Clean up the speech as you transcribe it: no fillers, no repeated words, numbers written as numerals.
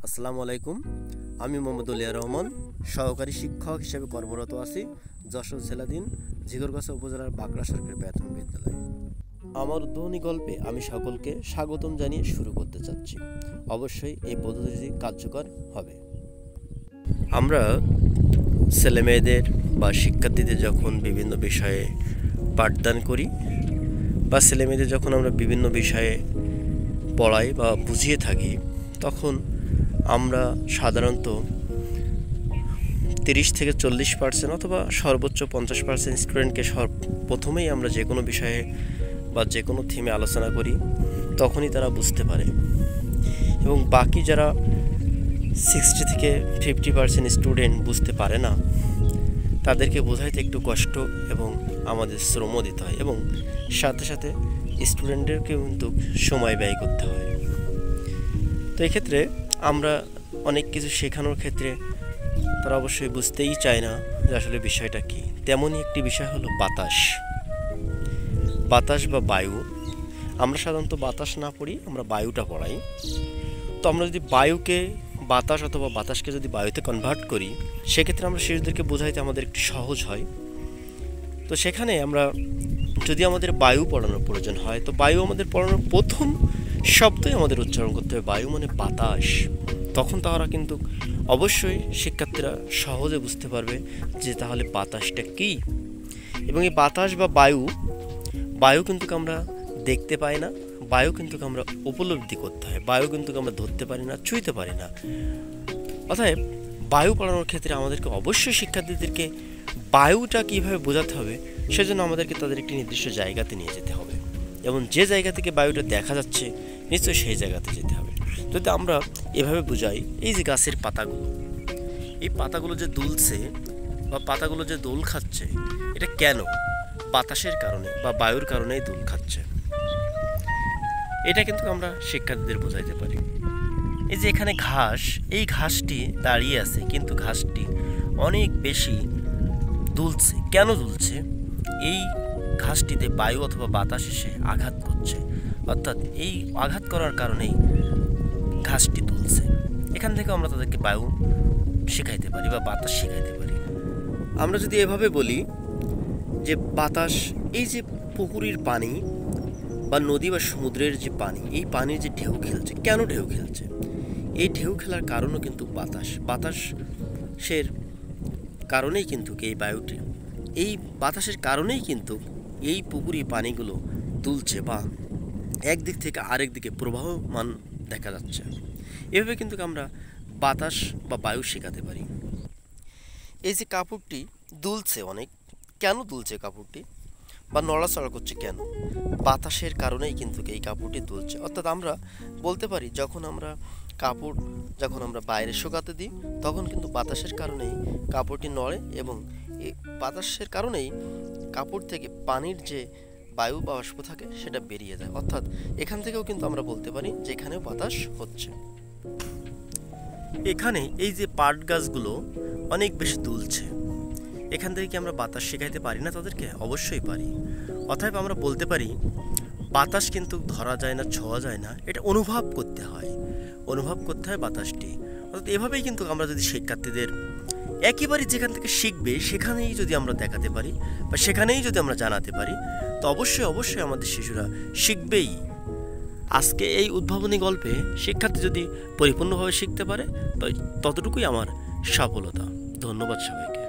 আসসালামু আলাইকুম। আমি মোহাম্মদ উলিয়া রহমান, সহকারী শিক্ষক হিসেবে কর্মরত আছি যশোর জেলাধীন ঝিগরগাছা উপজেলার বাগড়া সরকারি প্রাথমিক বিদ্যালয়ে। আমার উদ্বোধনী গল্পে আমি সকলকে স্বাগতম জানিয়ে শুরু করতে চাচ্ছি। অবশ্যই এই পদ্ধতিটি কার্যকর হবে। আমরা ছেলেমেয়েদের বা শিক্ষার্থীদের যখন বিভিন্ন বিষয়ে পাঠদান করি বা ছেলেমেয়েদের যখন আমরা বিভিন্ন বিষয়ে পড়াই বা বুঝিয়ে থাকি, তখন আমরা সাধারণত 30 থেকে 40% অথবা সর্বোচ্চ 50% স্টুডেন্টকে প্রথমেই আমরা যে কোনো বিষয়ে বা যে কোনো থিমে আলোচনা করি, তখনই তারা বুঝতে পারে। এবং বাকি যারা 60 থেকে 50% স্টুডেন্ট বুঝতে পারে না, তাদেরকে বোঝাইতে একটু কষ্ট এবং আমাদের শ্রমও দিতে হয়, এবং সাথে সাথে স্টুডেন্টদেরকেও কিন্তু সময় ব্যয় করতে হয়। তো এক্ষেত্রে আমরা অনেক কিছু শেখানোর ক্ষেত্রে তারা অবশ্যই বুঝতেই চায় না যে আসলে বিষয়টা কী। তেমনই একটি বিষয় হলো বাতাস বা বায়ু। আমরা সাধারণত বাতাস না পড়ি, আমরা বায়ুটা পড়াই। তো আমরা যদি বায়ুকে বাতাস অথবা বাতাসকে যদি বায়ুতে কনভার্ট করি, সেক্ষেত্রে আমরা শিশুদেরকে বোঝাইতে আমাদের একটু সহজ হয়। তো সেখানে আমরা যদি আমাদের বায়ু পড়ানোর প্রয়োজন হয়, তো বায়ু আমাদের পড়ানোর প্রথম শব্দই আমাদের উচ্চারণ করতে হবে, বায়ু মানে বাতাস। তখন তারা কিন্তু অবশ্যই শিক্ষার্থীরা সহজে বুঝতে পারবে যে তাহলে বাতাসটা কী। এবং এই বাতাস বা বায়ু কিন্তু আমরা দেখতে পাই না, বায়ু কিন্তু আমরা উপলব্ধি করতে হয়, বায়ু কিন্তু আমরা ধরতে পারি না, ছুঁইতে পারি না। অতএব বায়ু পড়ানোর ক্ষেত্রে আমাদেরকে অবশ্যই শিক্ষার্থীদেরকে বায়ুটা কীভাবে বোঝাতে হবে, সেজন্য আমাদেরকে তাদের একটি নির্দিষ্ট জায়গাতে নিয়ে যেতে হবে, এবং যে জায়গা থেকে বায়ুটা দেখা যাচ্ছে নিশ্চয়ই সেই জায়গাতে যেতে হবে। যদি আমরা এভাবে বোঝাই, এই যে গাছের পাতাগুলো, এই পাতাগুলো যে দুলছে বা পাতাগুলো যে দোল খাচ্ছে, এটা কেন? বাতাসের কারণে বা বায়ুর কারণেই দোল খাচ্ছে। এটা কিন্তু আমরা শিক্ষার্থীদের বোঝাইতে পারি। এই যে এখানে ঘাস, এই ঘাসটি দাঁড়িয়ে আছে, কিন্তু ঘাসটি অনেক বেশি দুলছে। কেন দুলছে? এই ঘাসটিতে বায়ু অথবা বাতাস এসে আঘাত করছে, অর্থাৎ এই আঘাত করার কারণেই ঘাসটি দুলছে। এখান থেকে আমরা তাদেরকে বায়ু শেখাইতে পারি বা বাতাস শেখাইতে পারি। আমরা যদি এভাবে বলি যে বাতাস, এই যে পুকুরের পানি বা নদী বা সমুদ্রের যে পানি, এই পানির যে ঢেউ খেলছে, কেন ঢেউ খেলছে? এই ঢেউ খেলার কারণও কিন্তু বাতাসের কারণেই কিন্তু এই বায়ুটি, এই বাতাসের কারণেই কিন্তু এই পুকুরি পানিগুলো তুলছে বা একদিক থেকে আরেক দিকে প্রবাহমান দেখা যাচ্ছে। এভাবে কিন্তু আমরা বাতাস বা বায়ু শেখাতে পারি। এই যে কাপড়টি দুলছে অনেক, কেন দুলছে কাপড়টি বা নড়াচড়া করছে কেন? বাতাসের কারণেই কিন্তু এই কাপড়টি দুলছে। অর্থাৎ আমরা বলতে পারি, যখন আমরা বাইরে শুকাতে দিই, তখন কিন্তু বাতাসের কারণেই কাপড়টি নড়ে, এবং এই বাতাসের কারণেই কাপড় থেকে পানির যে বায়ু বা বাষ্প থাকে সেটা বেরিয়ে যায়। অর্থাৎ এখান থেকেও কিন্তু আমরা বলতে পারি যে এখানেও বাতাস হচ্ছে। এখানে এই যে পাট গাছগুলো অনেক বেশি দুলছে, এখান থেকে কি আমরা বাতাস শেখাইতে পারি না তাদেরকে? অবশ্যই পারি। অতএব আমরা বলতে পারি, বাতাস কিন্তু ধরা যায় না, ছোঁয়া যায় না, এটা অনুভব করতে হয় বাতাসটি। অর্থাৎ এভাবেই কিন্তু আমরা যদি শিক্ষার্থীদের একেবারে যেখান থেকে শিখবে সেখানেই যদি আমরা দেখাতে পারি বা সেখানেই যদি আমরা জানাতে পারি, তো অবশ্যই আমাদের শিশুরা শিখবেই। আজকে এই উদ্ভাবনী গল্পে শিক্ষার্থী যদি পরিপূর্ণভাবে শিখতে পারে, ততটুকুই আমার সফলতা। ধন্যবাদ সবাইকে।